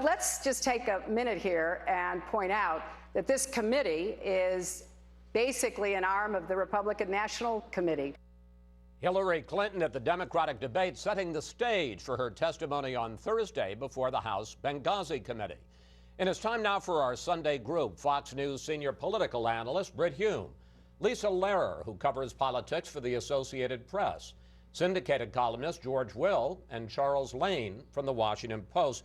Let's just take a minute here and point out that this committee is basically an arm of the Republican National Committee. Hillary Clinton at the Democratic debate setting the stage for her testimony on Thursday before the House Benghazi Committee. And it's time now for our Sunday group, Fox News senior political analyst Brit Hume, Lisa Lerer, who covers politics for the Associated Press, syndicated columnist George Will, and Charles Lane from the Washington Post.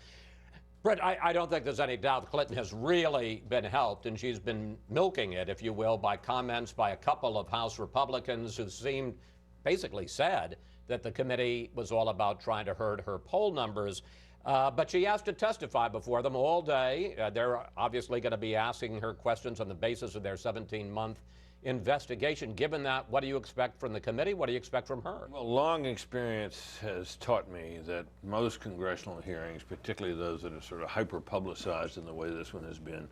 Brit, I don't think there's any doubt Clinton has really been helped, and she's been milking it, if you will, by comments by a couple of House Republicans who seemed basically said that the committee was all about trying to hurt her poll numbers. But she has to testify before them all day. They're obviously going to be asking her questions on the basis of their 17-month investigation. Given that, what do you expect from the committee? What do you expect from her? Well, long experience has taught me that most congressional hearings, particularly those that are sort of hyper-publicized in the way this one has been,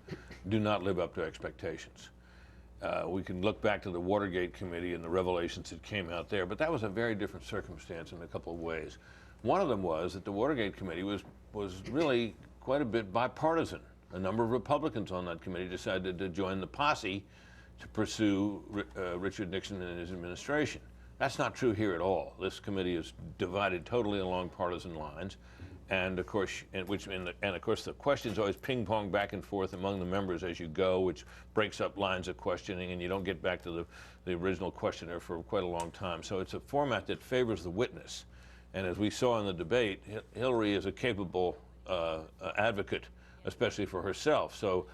do not live up to expectations. We can look back to the Watergate Committee and the revelations that came out there, but that was a very different circumstance in a couple of ways. One of them was that the Watergate Committee was really quite a bit bipartisan. A number of Republicans on that committee decided to join the posse to pursue Richard Nixon and his administration. That's not true here at all. This committee is divided totally along partisan lines. And of course, the questions always ping-pong back and forth among the members as you go, which breaks up lines of questioning, and you don't get back to the original questioner for quite a long time. So it's a format that favors the witness. And as we saw in the debate, Hillary is a capable advocate, especially for herself. So,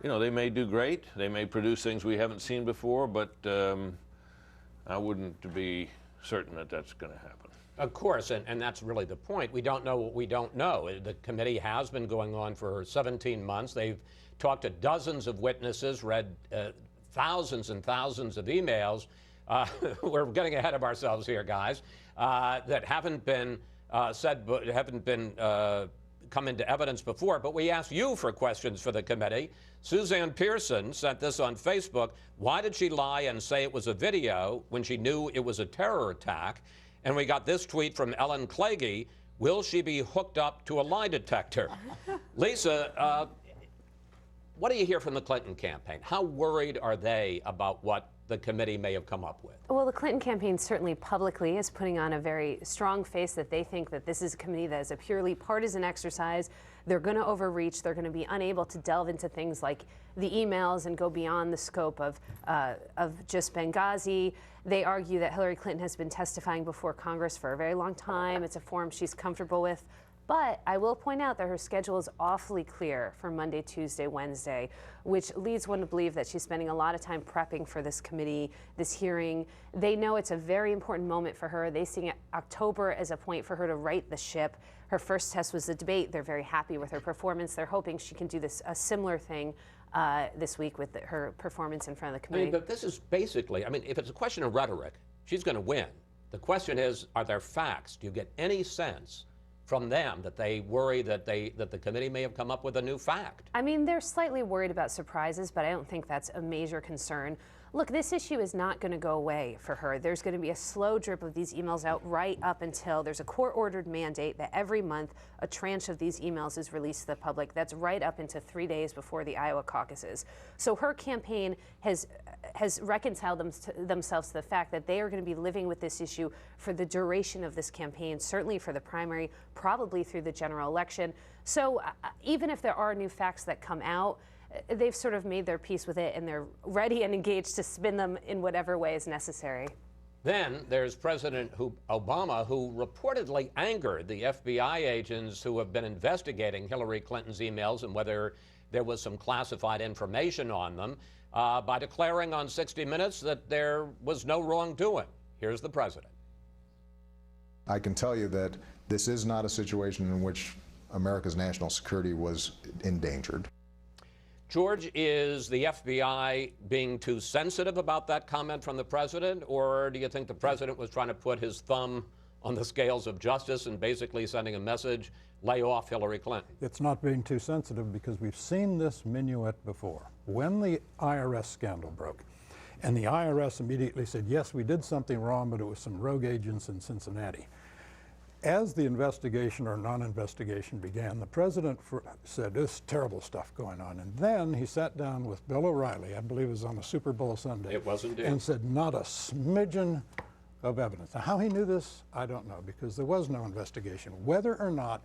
you know, they may do great. They may produce things we haven't seen before, but I wouldn't be certain that that's going to happen. Of course, and that's really the point. We don't know what we don't know. The committee has been going on for 17 months. They've talked to dozens of witnesses, read thousands and thousands of emails. We're getting ahead of ourselves here, guys, that haven't been come into evidence before. But we asked you for questions for the committee. Suzanne Pearson sent this on Facebook. Why did she lie and say it was a video when she knew it was a terror attack? And we got this tweet from Ellen Clagy. Will she be hooked up to a lie detector? Lisa, what do you hear from the Clinton campaign? How worried are they about what the committee may have come up with? Well, the Clinton campaign certainly publicly is putting on a very strong face that they think that this is a committee that is a purely partisan exercise. They're going to overreach. They're going to be unable to delve into things like the emails and go beyond the scope of just Benghazi. They argue that Hillary Clinton has been testifying before Congress for a very long time. It's a forum she's comfortable with. But I will point out that her schedule is awfully clear for Monday, Tuesday, Wednesday, which leads one to believe that she's spending a lot of time prepping for this committee, this hearing. They know it's a very important moment for her. They see October as a point for her to right the ship. Her first test was the debate. They're very happy with her performance. They're hoping she can do a similar thing this week with her performance in front of the committee. But this is basically, if it's a question of rhetoric, she's going to win. The question is, are there facts? Do you get any sense from them that they worry that the committee may have come up with a new fact? They're slightly worried about surprises, but I don't think that's a major concern. Look, this issue is not going to go away for her. There's going to be a slow drip of these emails out right up until there's a court-ordered mandate that every month a tranche of these emails is released to the public. That's right up into 3 days before the Iowa caucuses. So her campaign has reconciled themselves to the fact that they are going to be living with this issue for the duration of this campaign, certainly for the primary, probably through the general election. So even if there are new facts that come out, they've sort of made their peace with it, and they're ready and engaged to spin them in whatever way is necessary. Then there's President Obama, who reportedly angered the FBI agents who have been investigating Hillary Clinton's emails and whether there was some classified information on them, by declaring on 60 Minutes that there was no wrongdoing. Here's the president. I can tell you that this is not a situation in which America's national security was endangered. George, is the FBI being too sensitive about that comment from the president, or do you think the president was trying to put his thumb on the scales of justice and basically sending a message, lay off Hillary Clinton? It's not being too sensitive because we've seen this minuet before. When the IRS scandal broke, and the IRS immediately said, yes, we did something wrong, but it was some rogue agents in Cincinnati. As the investigation or non-investigation began, the president said, "There's terrible stuff going on." And then he sat down with Bill O'Reilly, I believe it was on a Super Bowl Sunday. It was indeed. And said, not a smidgen of evidence. Now, how he knew this, I don't know, because there was no investigation. Whether or not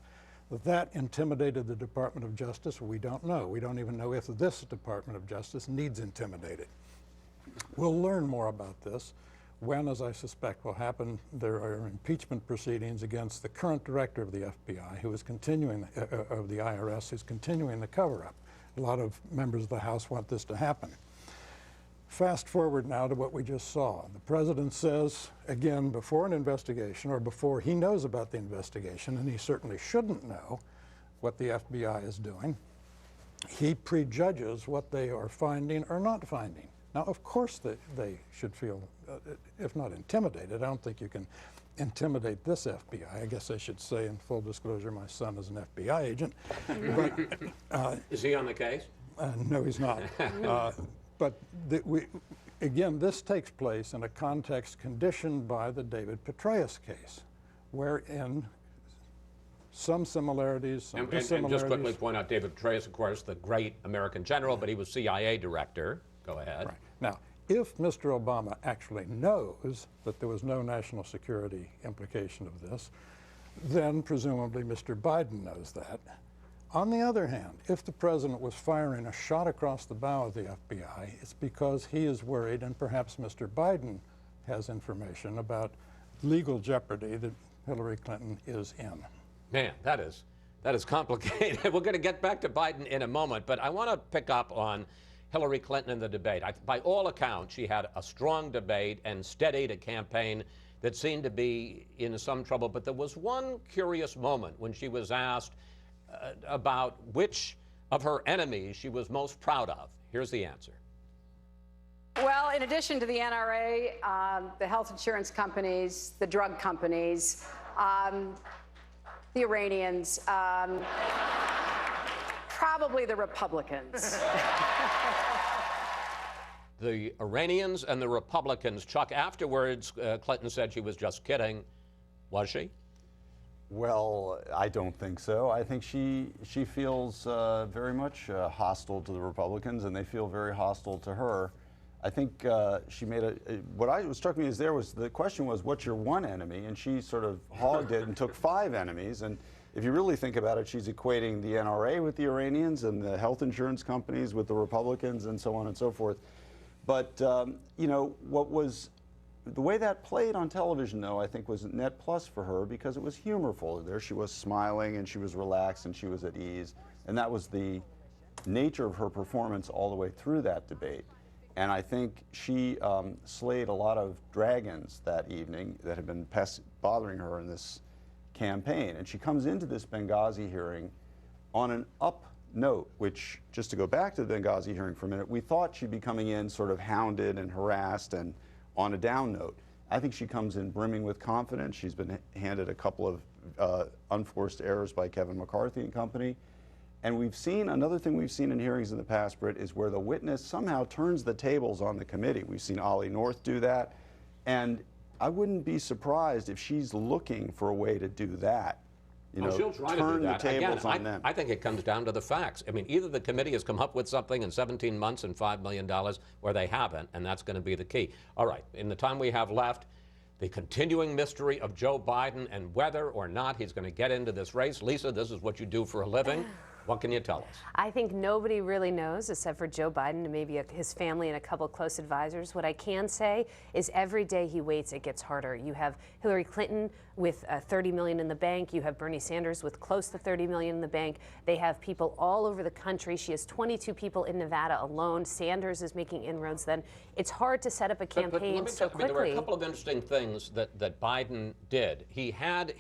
that intimidated the Department of Justice, we don't know. We don't even know if this Department of Justice needs intimidated. We'll learn more about this when, as I suspect will happen, there are impeachment proceedings against the current director of the FBI, who is continuing, of the IRS, who's continuing the cover-up. A lot of members of the House want this to happen. Fast forward now to what we just saw. The president says, again, before an investigation, or before he knows about the investigation, and he certainly shouldn't know what the FBI is doing, he prejudges what they are finding or not finding. Now, of course, they should feel, if not intimidated. I don't think you can intimidate this FBI. I guess I should say, in full disclosure, my son is an FBI agent. But, Is he on the case? no, he's not. But again, this takes place in a context conditioned by the David Petraeus case, wherein some similarities, some dissimilarities. And just quickly point out, David Petraeus, of course, the great American general, but he was CIA director. Go ahead. Right. Now, if Mr. Obama actually knows that there was no national security implication of this, then presumably Mr. Biden knows that. On the other hand, if the president was firing a shot across the bow of the FBI, it's because he is worried, and perhaps Mr. Biden has information about legal jeopardy that Hillary Clinton is in. Man, that is complicated. We're going to get back to Biden in a moment, but I want to pick up on Hillary Clinton in the debate. By all accounts, she had a strong debate and steadied a campaign that seemed to be in some trouble. But there was one curious moment when she was asked about which of her enemies she was most proud of. Here's the answer. Well, in addition to the NRA, the health insurance companies, the drug companies, the Iranians, probably the Republicans. The Iranians and the Republicans. Chuck, afterwards, Clinton said she was just kidding. Was she? Well, I don't think so. I think she feels very much hostile to the Republicans, and they feel very hostile to her. I think she made what struck me as the question was, what's your one enemy? And she sort of hogged it and took 5 enemies. And if you really think about it, she's equating the NRA with the Iranians and the health insurance companies with the Republicans and so on and so forth. But, you know, the way that played on television, though, I think was a net plus for her because it was humorful. There she was smiling and she was relaxed and she was at ease. And that was the nature of her performance all the way through that debate. And I think she slayed a lot of dragons that evening that had been bothering her in this campaign. And she comes into this Benghazi hearing on an up note, which, just to go back to the Benghazi hearing for a minute, we thought she'd be coming in sort of hounded and harassed and on a down note. I think she comes in brimming with confidence. She's been handed a couple of unforced errors by Kevin McCarthy and company. And we've seen, another thing we've seen in hearings in the past, Brit, is where the witness somehow turns the tables on the committee. We've seen Ollie North do that. And I wouldn't be surprised if she's looking for a way to do that. You know, she'll try turn to do the that. tables Again, on them. I think it comes down to the facts. I mean, either the committee has come up with something in 17 months and $5 million, or they haven't, and that's going to be the key. All right, in the time we have left, the continuing mystery of Joe Biden and whether or not he's going to get into this race. Lisa, this is what you do for a living. What can you tell us? I think nobody really knows except for Joe Biden and maybe his family and a couple close advisors. What I can say is every day he waits, it gets harder. You have Hillary Clinton with $30 million in the bank. You have Bernie Sanders with close to $30 million in the bank. They have people all over the country. She has 22 people in Nevada alone. Sanders is making inroads. Then it's hard to set up a campaign so quickly. There were a couple of interesting things that Biden did. He had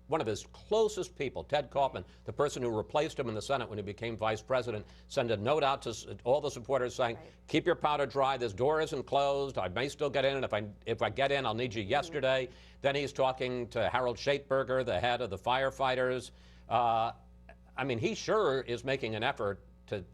one of his closest people, Ted Kaufman, the person who replaced him in the Senate when he became vice president, send a note out to all the supporters saying, keep your powder dry, this door isn't closed, I may still get in, and if I get in, I'll need you yesterday. Then he's talking to Harold Schaitberger, the head of the firefighters. I mean, he sure is making an effort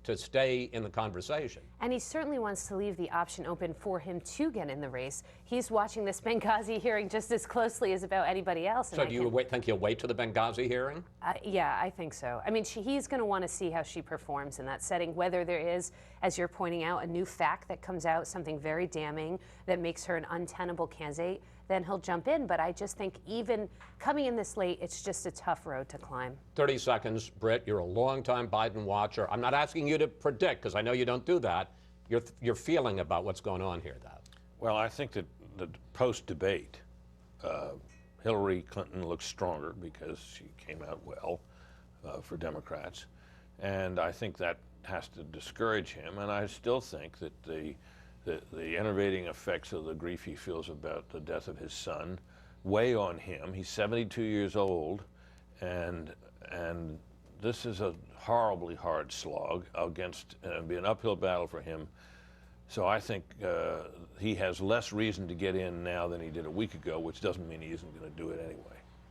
to stay in the conversation. And he certainly wants to leave the option open for him to get in the race. he's watching this Benghazi hearing just as closely as about anybody else. So do you think he'll wait to the Benghazi hearing? Yeah, I think so. I mean, he's going to want to see how she performs in that setting, whether there is, as you're pointing out, a new fact that comes out, something very damning that makes her an untenable candidate, then he'll jump in. But I just think even coming in this late, it's just a tough road to climb. 30 seconds, Brit. You're a longtime Biden watcher. I'm not asking you to predict, because I know you don't do that. Your feeling about what's going on here, though. Well, I think that the post-debate, Hillary Clinton looks stronger because she came out well for Democrats, and I think that has to discourage him. And I still think that the enervating effects of the grief he feels about the death of his son weigh on him. He's 72 years old, and this is a horribly hard slog against, be an uphill battle for him. So I think he has less reason to get in now than he did a week ago, which doesn't mean he isn't going to do it anyway.